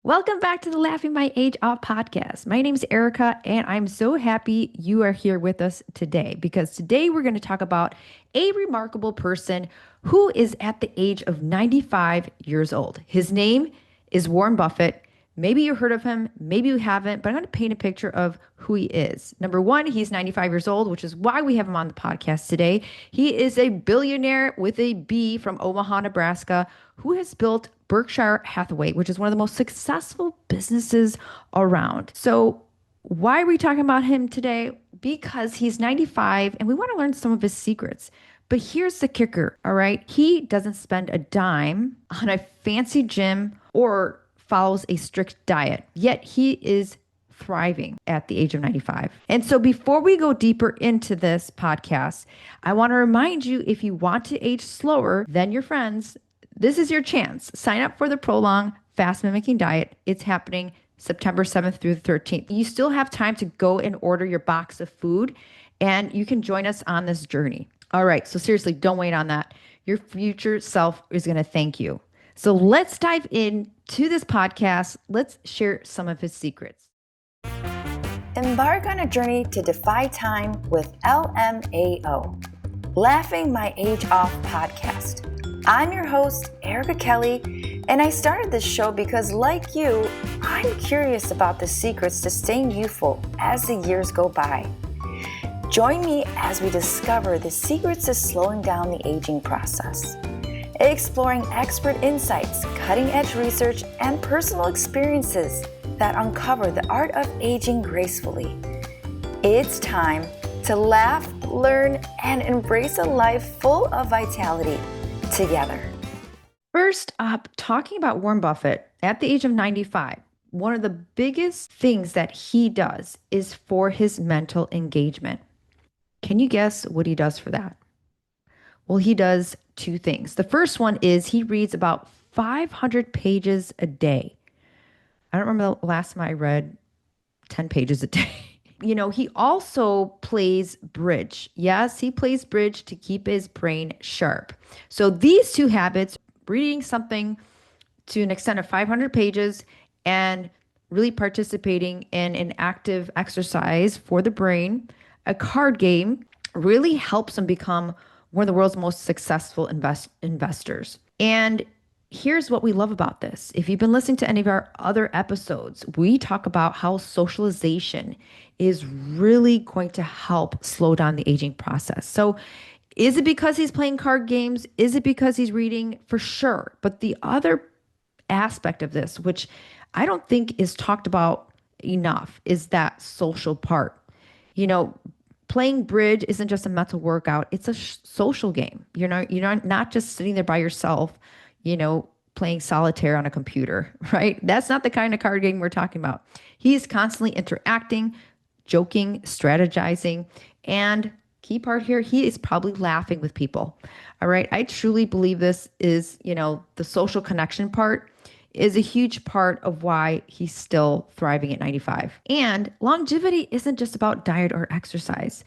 Welcome back to the Laughing My Age Off podcast. My name is Erica, and I'm so happy you are here with us today because today we're going to talk about a remarkable person who is at the age of 95 years old. His name is Warren Buffett. Maybe you heard of him, maybe you haven't, but I'm going to paint a picture of who he is. Number one, he's 95 years old, which is why we have him on the podcast today. He is a billionaire with a B from Omaha, Nebraska, who has built Berkshire Hathaway, which is one of the most successful businesses around. So, why are we talking about him today? Because he's 95 and we want to learn some of his secrets. But here's the kicker, all right? He doesn't spend a dime on a fancy gym or follows a strict diet, yet he is thriving at the age of 95. And so before we go deeper into this podcast, I want to remind you, if you want to age slower than your friends, this is your chance. Sign up for the Prolong Fast Mimicking Diet. It's happening September 7th through the 13th. You still have time to go and order your box of food, and you can join us on this journey. All right, so seriously, don't wait on that. Your future self is going to thank you. So let's dive into this podcast. Let's share some of his secrets. Embark on a journey to defy time with LMAO, Laughing My Age Off podcast. I'm your host, Erica Kelly, and I started this show because, like you, I'm curious about the secrets to staying youthful as the years go by. Join me as we discover the secrets to slowing down the aging process, exploring expert insights, cutting-edge research, and personal experiences that uncover the art of aging gracefully. It's time to laugh, learn, and embrace a life full of vitality together. First up, talking about Warren Buffett at the age of 95, one of the biggest things that he does is for his mental engagement. Can you guess what he does for that? Well, he does two things. The first one is he reads about 500 pages a day. I don't remember the last time I read 10 pages a day. He also plays bridge. Yes, he plays bridge to keep his brain sharp. So these two habits, reading something to an extent of 500 pages and really participating in an active exercise for the brain, a card game, really helps him become one of the world's most successful investors. And here's what we love about this. If you've been listening to any of our other episodes, we talk about how socialization is really going to help slow down the aging process. So is it because he's playing card games? Is it because he's reading? For sure. But the other aspect of this, which I don't think is talked about enough, is that social part. Playing bridge isn't just a mental workout. It's a social game. You're not just sitting there by yourself, playing solitaire on a computer, right? That's not the kind of card game we're talking about. He's constantly interacting, joking, strategizing, and key part here, he is probably laughing with people. All right. I truly believe this is, the social connection part is a huge part of why he's still thriving at 95. And longevity isn't just about diet or exercise.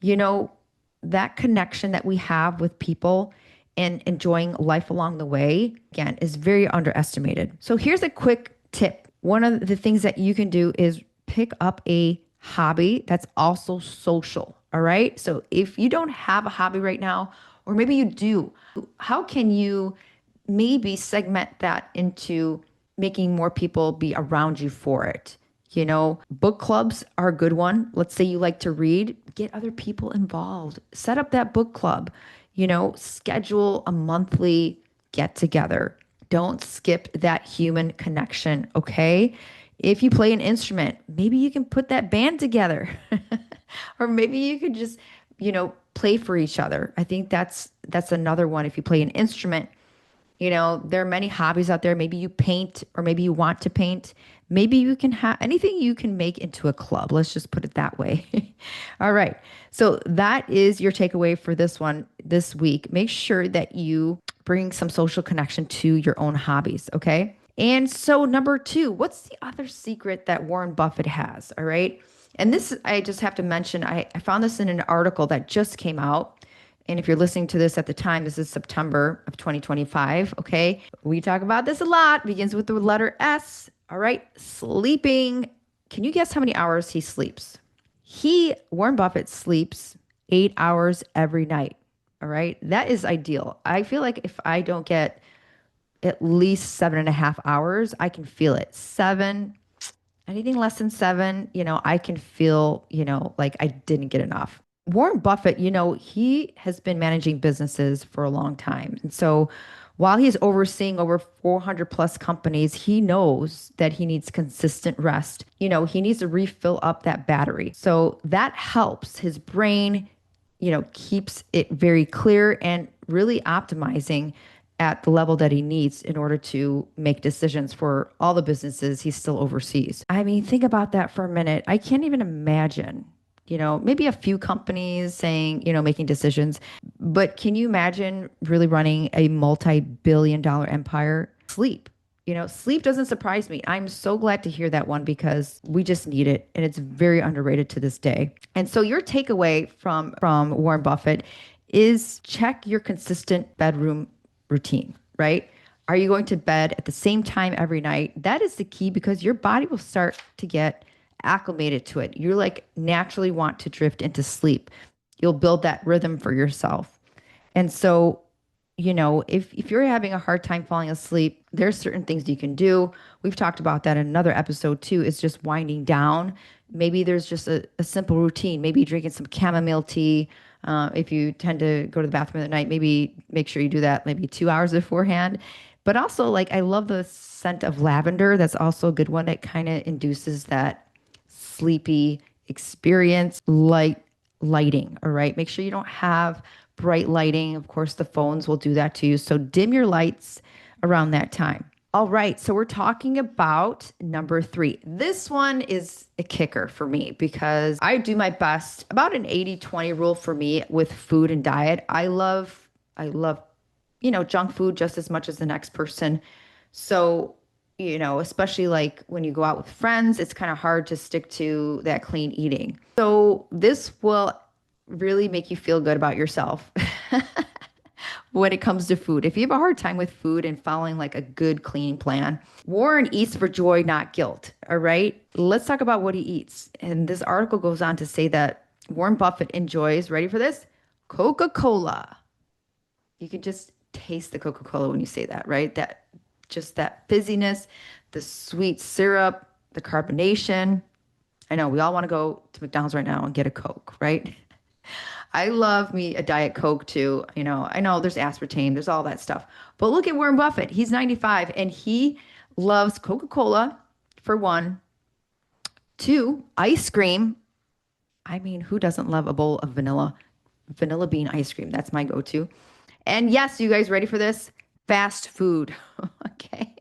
That connection that we have with people and enjoying life along the way, again, is very underestimated. So here's a quick tip. One of the things that you can do is pick up a hobby that's also social. All right. So if you don't have a hobby right now, or maybe you do, how can you maybe segment that into making more people be around you for it? Book clubs are a good one. Let's say you like to read, get other people involved, set up that book club, schedule a monthly get together. Don't skip that human connection. Okay. If you play an instrument, maybe you can put that band together or maybe you could just, play for each other. I think that's another one. If you play an instrument, there are many hobbies out there. Maybe you paint or maybe you want to paint. Maybe you can have anything you can make into a club. Let's just put it that way. All right. So that is your takeaway for this week. Make sure that you bring some social connection to your own hobbies. Okay. And so number 2, what's the other secret that Warren Buffett has? All right. And this, I just have to mention, I found this in an article that just came out. And if you're listening to this at the time, this is September of 2025. Okay. We talk about this a lot. Begins with the letter S. All right. Sleeping. Can you guess how many hours he sleeps? Warren Buffett, sleeps 8 hours every night. All right. That is ideal. I feel like if I don't get at least 7.5 hours, I can feel it. Seven, anything less than seven, I can feel, like I didn't get enough. Warren Buffett, he has been managing businesses for a long time. And so while he's overseeing over 400 plus companies, he knows that he needs consistent rest. He needs to refill up that battery. So that helps his brain, keeps it very clear and really optimizing at the level that he needs in order to make decisions for all the businesses he still oversees. I mean, think about that for a minute. I can't even imagine, maybe a few companies saying, making decisions, but can you imagine really running a multi-billion-dollar empire? Sleep doesn't surprise me. I'm so glad to hear that one because we just need it and it's very underrated to this day. And so your takeaway from Warren Buffett is check your consistent bedroom routine, right? Are you going to bed at the same time every night? That is the key because your body will start to get acclimated to it. You're like naturally want to drift into sleep. You'll build that rhythm for yourself. And so, if you're having a hard time falling asleep, there's certain things you can do. We've talked about that in another episode too, is just winding down. Maybe there's just a simple routine, maybe drinking some chamomile tea. If you tend to go to the bathroom at night, maybe make sure you do that maybe 2 hours beforehand. But also, like, I love the scent of lavender. That's also a good one that kind of induces that sleepy experience. Lighting, all right? Make sure you don't have bright lighting. Of course, the phones will do that to you. So dim your lights around that time. All right, so we're talking about number 3. This one is a kicker for me because I do my best about an 80-20 rule for me with food and diet. I love, junk food just as much as the next person. So, especially like when you go out with friends, it's kind of hard to stick to that clean eating. So this will really make you feel good about yourself when it comes to food. If you have a hard time with food and following like a good cleaning plan, Warren eats for joy, not guilt. All right. Let's talk about what he eats. And this article goes on to say that Warren Buffett enjoys, ready for this? Coca-Cola. You can just taste the Coca-Cola when you say that, right? That fizziness, the sweet syrup, the carbonation. I know we all want to go to McDonald's right now and get a Coke, right? I love me a Diet Coke too. I know there's aspartame, there's all that stuff. But look at Warren Buffett. He's 95 and he loves Coca-Cola for one. Two, ice cream. I mean, who doesn't love a bowl of vanilla bean ice cream? That's my go-to. And yes, you guys ready for this? Fast food. Okay.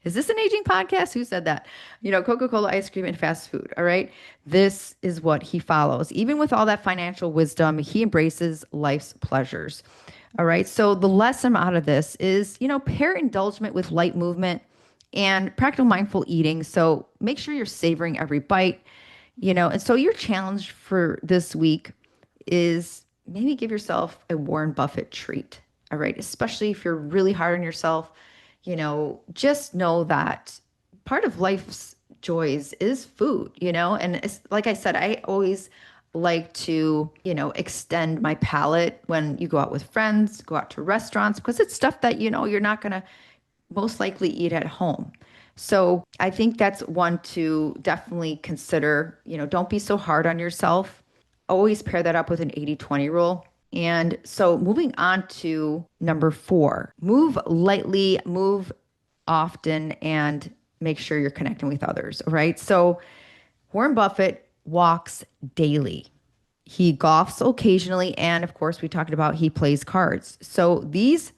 Is this an aging podcast? Who said that? Coca-Cola, ice cream, and fast food. All right. This is what he follows. Even with all that financial wisdom, he embraces life's pleasures. All right. So the lesson out of this is, pair indulgence with light movement and practical mindful eating. So make sure you're savoring every bite, and so your challenge for this week is maybe give yourself a Warren Buffett treat. All right. Especially if you're really hard on yourself, just know that part of life's joys is food, and it's, like I said, I always like to, extend my palate when you go out with friends, go out to restaurants, because it's stuff that, you're not going to most likely eat at home. So I think that's one to definitely consider. Don't be so hard on yourself. Always pair that up with an 80-20 rule. And so moving on to number 4, move lightly, move often, and make sure you're connecting with others. All right. So Warren Buffett walks daily. He golfs occasionally. And of course, we talked about he plays cards. So these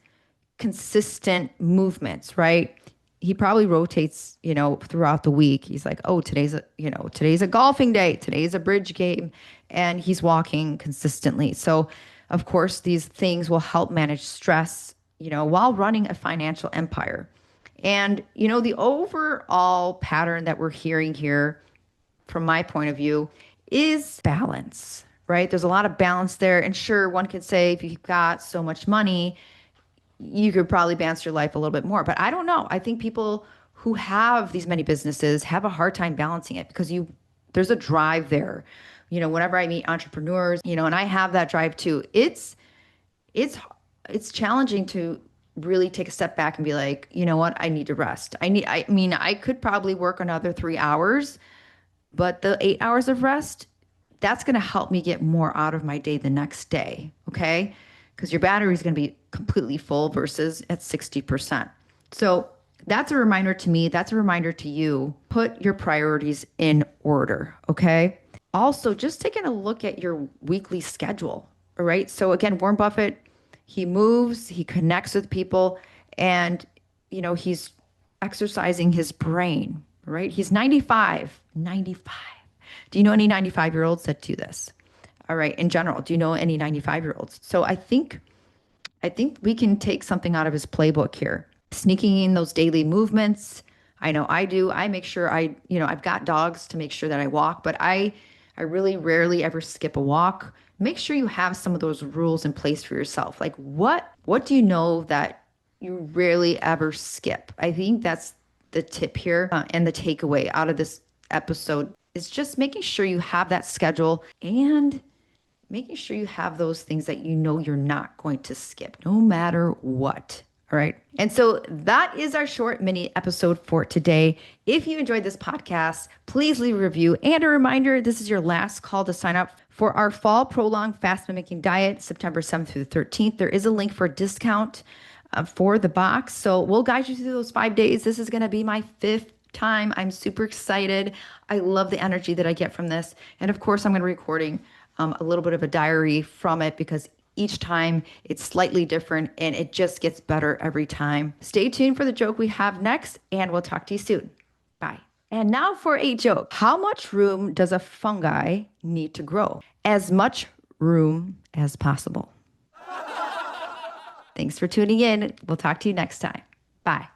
consistent movements, right? He probably rotates, throughout the week. He's like, oh, today's a golfing day. Today's a bridge game. And he's walking consistently. So of course, these things will help manage stress, while running a financial empire. And, the overall pattern that we're hearing here, from my point of view, is balance, right? There's a lot of balance there. And sure, one could say if you've got so much money, you could probably balance your life a little bit more. But I don't know. I think people who have these many businesses have a hard time balancing it because there's a drive there. Whenever I meet entrepreneurs, and I have that drive too. It's it's challenging to really take a step back and be like, you know what? I need to rest. I mean, I could probably work another 3 hours, but the 8 hours of rest, that's going to help me get more out of my day the next day. Okay. Because your battery is going to be completely full versus at 60%. So that's a reminder to me. That's a reminder to you. Put your priorities in order. Okay. Also, just taking a look at your weekly schedule. All right. So again, Warren Buffett, he moves, he connects with people, and he's exercising his brain, right? He's 95. 95. Do you know any 95-year-olds that do this? All right. In general, do you know any 95-year-olds? So I think we can take something out of his playbook here. Sneaking in those daily movements. I know I do. I make sure I've got dogs to make sure that I walk, but I really rarely ever skip a walk. Make sure you have some of those rules in place for yourself. Like what do you know that you rarely ever skip? I think that's the tip here, and the takeaway out of this episode is just making sure you have that schedule and making sure you have those things that you're not going to skip no matter what. All right. And so that is our short mini episode for today. If you enjoyed this podcast, please leave a review. And a reminder, this is your last call to sign up for our fall prolonged fast mimicking diet, September 7th through the 13th. There is a link for a discount for the box. So we'll guide you through those 5 days. This is going to be my 5th time. I'm super excited. I love the energy that I get from this. And of course, I'm going to be recording a little bit of a diary from it because each time it's slightly different and it just gets better every time. Stay tuned for the joke we have next, and we'll talk to you soon. Bye. And now for a joke. How much room does a fungi need to grow? As much room as possible. Thanks for tuning in. We'll talk to you next time. Bye.